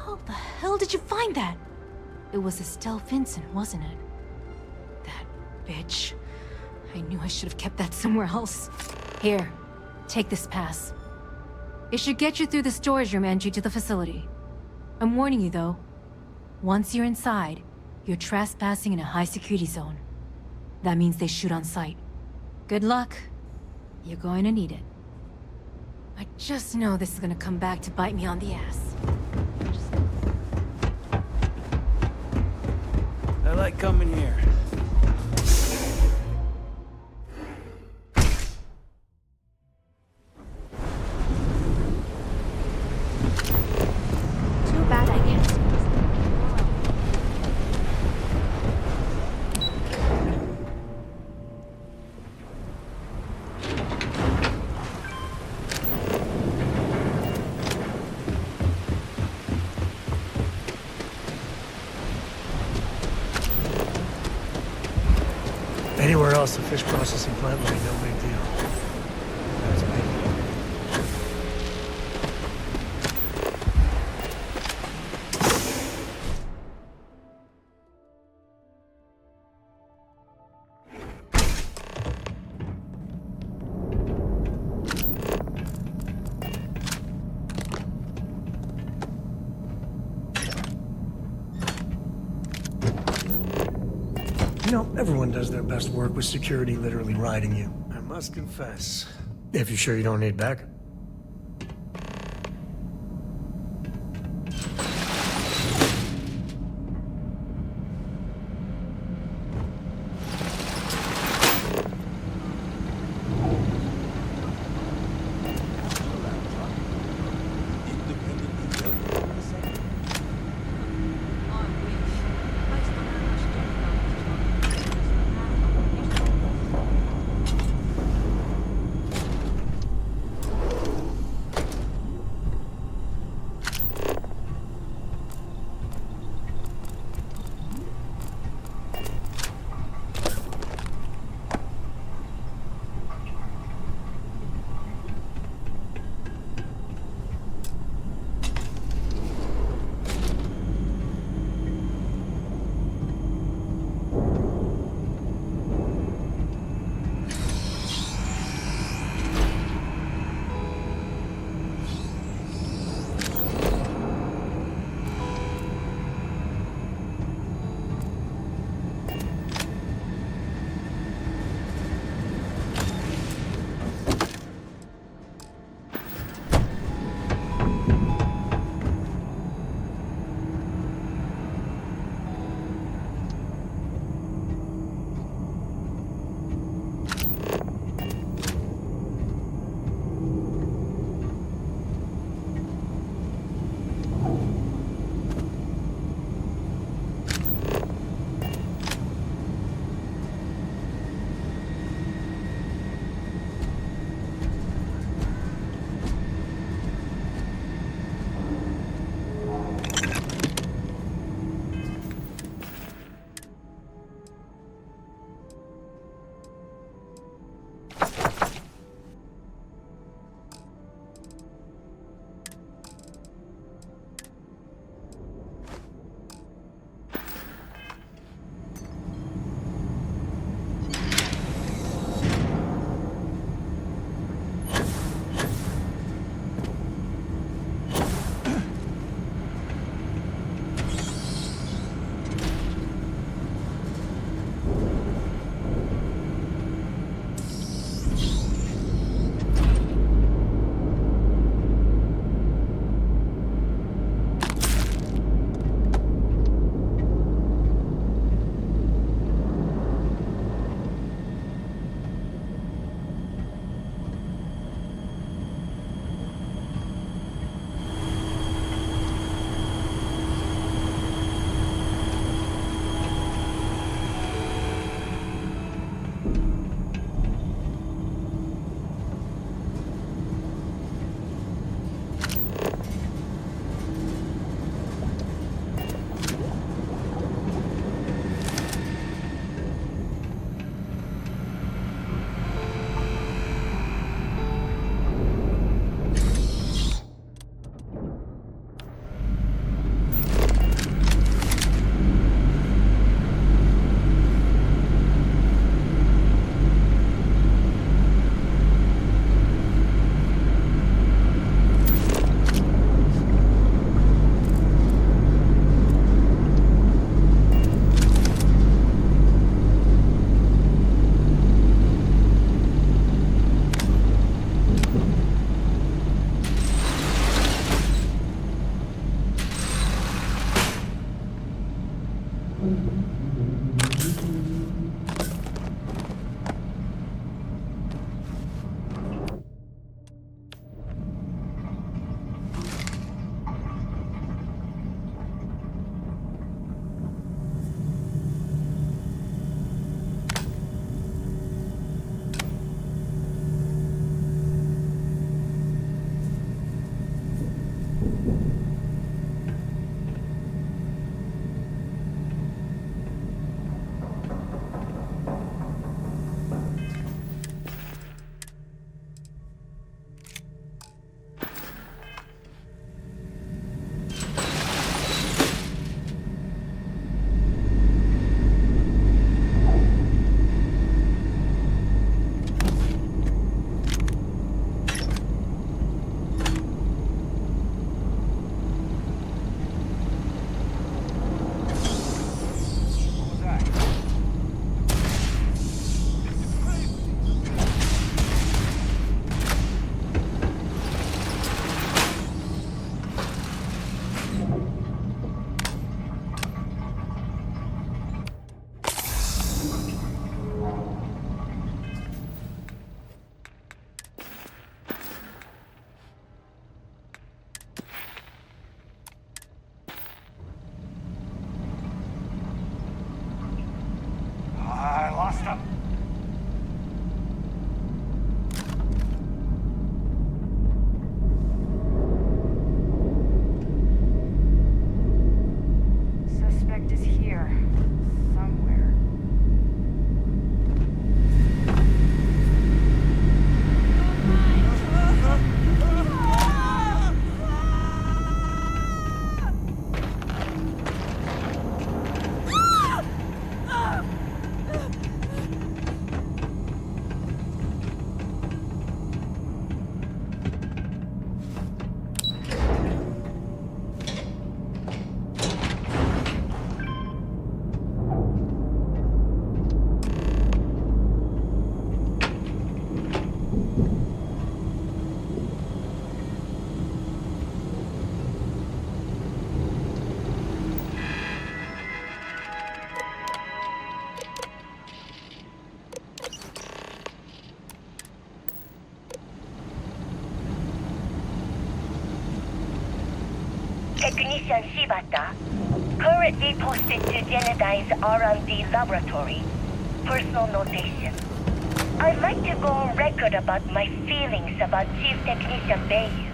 Speaker 15: How the hell did you find that? It was Estelle Vincent, wasn't it? That bitch. I knew I should have kept that somewhere else. Here, take this pass. It should get you through the storage room entry to the facility. I'm warning you though. Once you're inside, you're trespassing in a high-security zone. That means they shoot on sight. Good luck. You're going to need it. I just know this is gonna come back to bite me on the ass.
Speaker 21: I like coming here.
Speaker 12: Too bad I can't.
Speaker 3: Anywhere else, the fish processing plant would be no big deal. That's me. You know, everyone does their best work with security literally riding you. I must confess. If you're sure you don't need backup.
Speaker 6: I lost him.
Speaker 11: Suspect is here. Somewhere.
Speaker 13: Technician Shibata, currently posted to Genodyne's R&D laboratory. Personal notation. I'd like to go on record about my feelings about Chief Technician Bayu.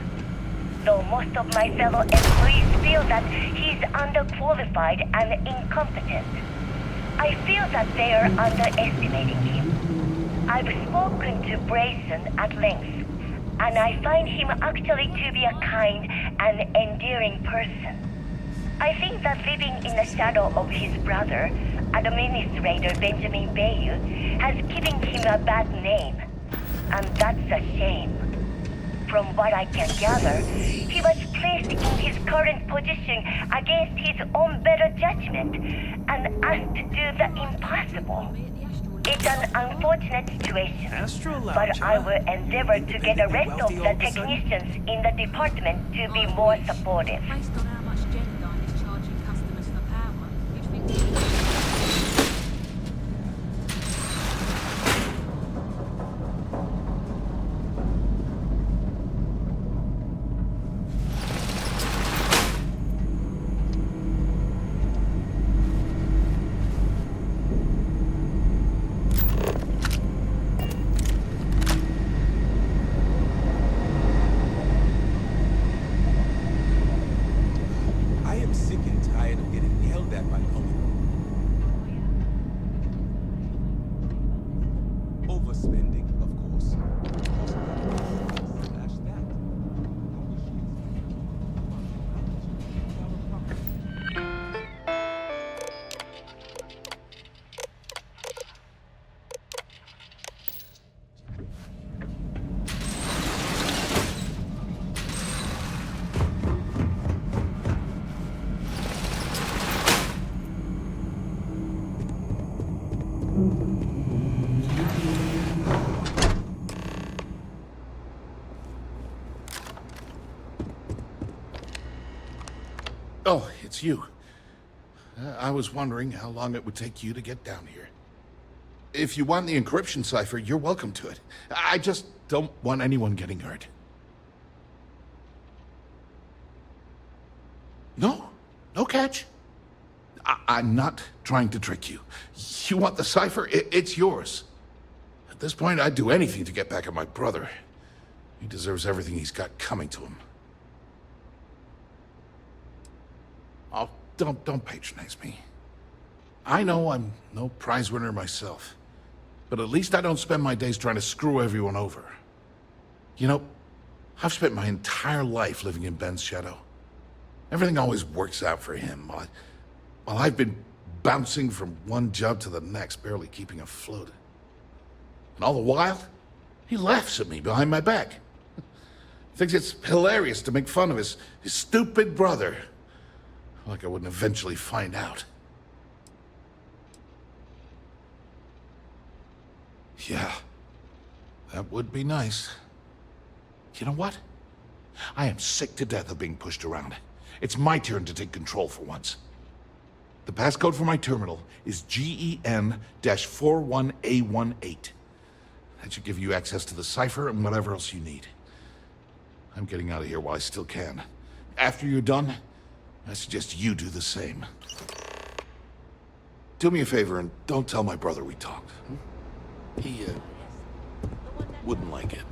Speaker 13: Though most of my fellow employees feel that he's underqualified and incompetent, I feel that they are underestimating him. I've spoken to Brayson at length, and I find him actually to be a kind and endearing person. I think that living in the shadow of his brother, Administrator Benjamin Bayu, has given him a bad name, and that's a shame. From what I can gather, he was placed in his current position against his own better judgment and asked to do the impossible. It's an unfortunate situation, but I will endeavor to get the rest of the technicians in the department to be more supportive.
Speaker 16: it's you. I was wondering how long it would take you to get down here. If you want the encryption cipher, you're welcome to it. I just don't want anyone getting hurt. No, no catch. I'm not trying to trick you. You want the cipher? It's yours. At this point, I'd do anything to get back at my brother. He deserves everything he's got coming to him. Oh, don't patronize me. I know I'm no prize winner myself, but at least I don't spend my days trying to screw everyone over. You know, I've spent my entire life living in Ben's shadow. Everything always works out for him, while I've been bouncing from one job to the next, barely keeping afloat. And all the while, he laughs at me behind my back. Thinks it's hilarious to make fun of his stupid brother. Like I wouldn't eventually find out. Yeah, that would be nice. You know what? I am sick to death of being pushed around. It's my turn to take control for once. The passcode for my terminal is GEN-41A18. That should give you access to the cipher and whatever else you need. I'm getting out of here while I still can. After you're done, I suggest you do the same. Do me a favor and don't tell my brother we talked. He, wouldn't like it.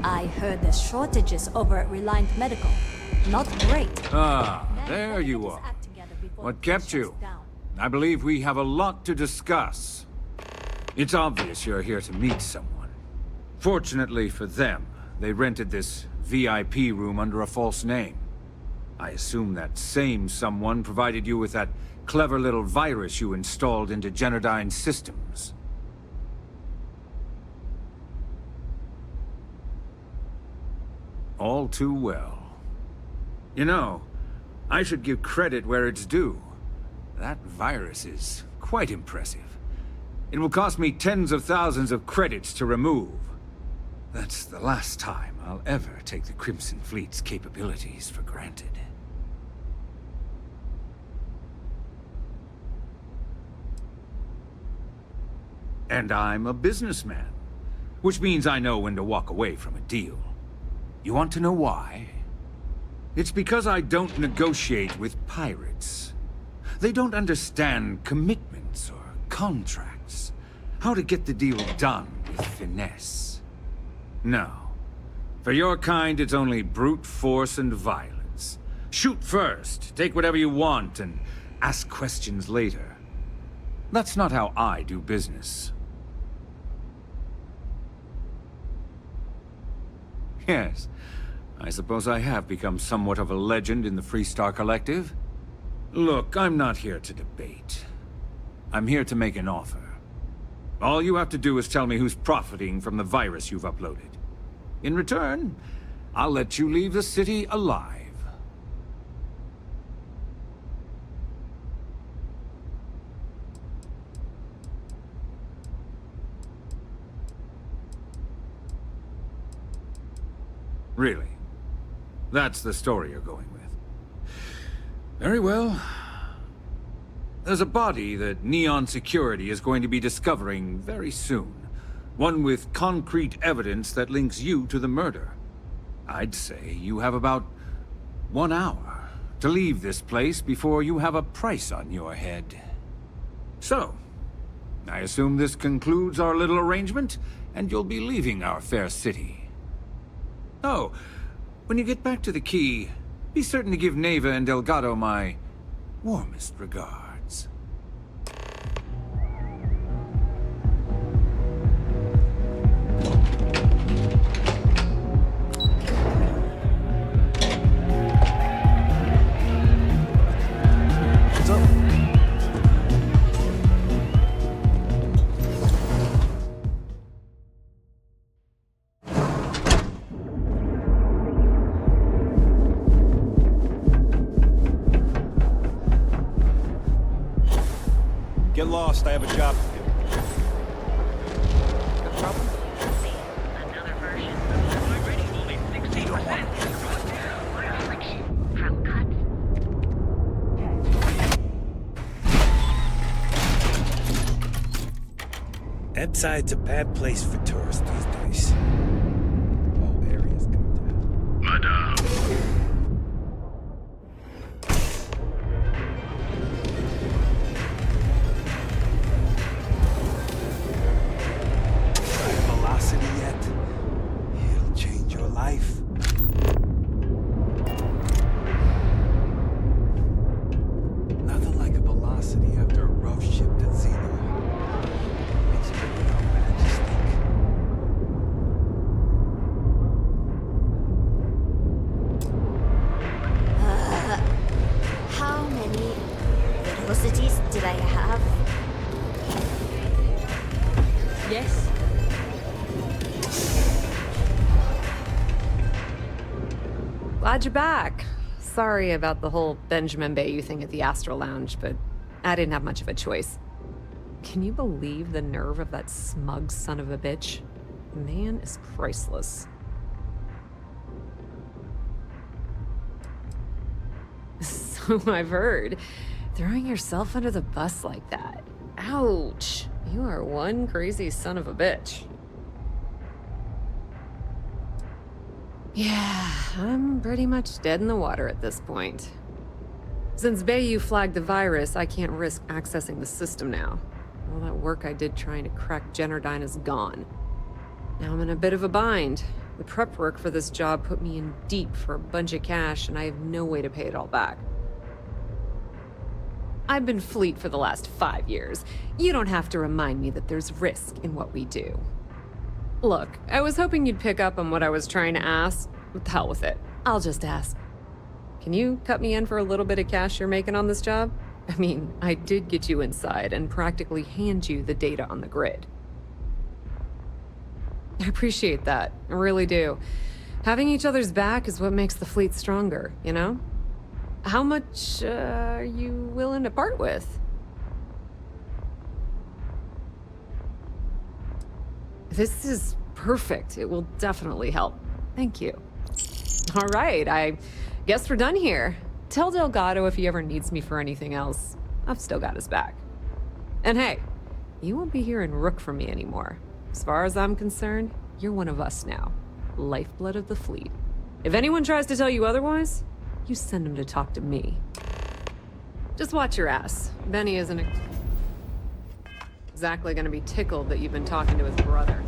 Speaker 17: I heard there's shortages over at Reliant Medical. Not great.
Speaker 18: Ah, there you are. What kept you? I believe we have a lot to discuss. It's obvious you're here to meet someone. Fortunately for them, they rented this VIP room under a false name. I assume that same someone provided you with that clever little virus you installed into Generdyne's systems. All too well. You know, I should give credit where it's due. That virus is quite impressive. It will cost me tens of thousands of credits to remove. That's the last time I'll ever take the Crimson Fleet's capabilities for granted. And I'm a businessman, which means I know when to walk away from a deal. You want to know why? It's because I don't negotiate with pirates. They don't understand commitments or contracts. How to get the deal done with finesse. No. For your kind, it's only brute force and violence. Shoot first, take whatever you want, and ask questions later. That's not how I do business. Yes, I suppose I have become somewhat of a legend in the Freestar Collective. Look, I'm not here to debate. I'm here to make an offer. All you have to do is tell me who's profiting from the virus you've uploaded. In return, I'll let you leave the city alive. Really? That's the story you're going with. Very well. There's a body that Neon Security is going to be discovering very soon. One with concrete evidence that links you to the murder. I'd say you have about 1 hour to leave this place before you have a price on your head. So, I assume this concludes our little arrangement, and you'll be leaving our fair city. Oh, when you get back to the key, be certain to give Neva and Delgado my warmest regards.
Speaker 21: Get lost, I have a job to do.
Speaker 4: Another version of already only 60%. From cuts.
Speaker 21: Ebside's a bad place for tourists these days. Whole area's going down.
Speaker 4: Madame.
Speaker 21: Velocity yet? It'll change your life. Nothing like a velocity after a rough shift at Xeno. Makes you forget how bad you stink.
Speaker 12: How many velocities did I have?
Speaker 2: Yes? Glad you're back. Sorry about the whole Benjamin Bayou thing at the Astral Lounge, but I didn't have much of a choice. Can you believe the nerve of that smug son of a bitch? The man is priceless. So I've heard. Throwing yourself under the bus like that. Ouch. You are one crazy son of a bitch. Yeah, I'm pretty much dead in the water at this point. Since Bayou flagged the virus, I can't risk accessing the system now. All that work I did trying to crack Generdyne is gone. Now I'm in a bit of a bind. The prep work for this job put me in deep for a bunch of cash, and I have no way to pay it all back. I've been Fleet for the last 5 years. You don't have to remind me that there's risk in what we do. Look, I was hoping you'd pick up on what I was trying to ask. What the hell with it? I'll just ask. Can you cut me in for a little bit of cash you're making on this job? I mean, I did get you inside and practically hand you the data on the grid. I appreciate that. I really do. Having each other's back is what makes the Fleet stronger, you know? How much are you willing to part with? This is perfect. It will definitely help. Thank you. All right, I guess we're done here. Tell Delgado if he ever needs me for anything else. I've still got his back. And hey, you won't be hearing Rook from me anymore. As far as I'm concerned, you're one of us now. Lifeblood of the Fleet. If anyone tries to tell you otherwise, you send them to talk to me. Just watch your ass. Benny isn't exactly gonna be tickled that you've been talking to his brother.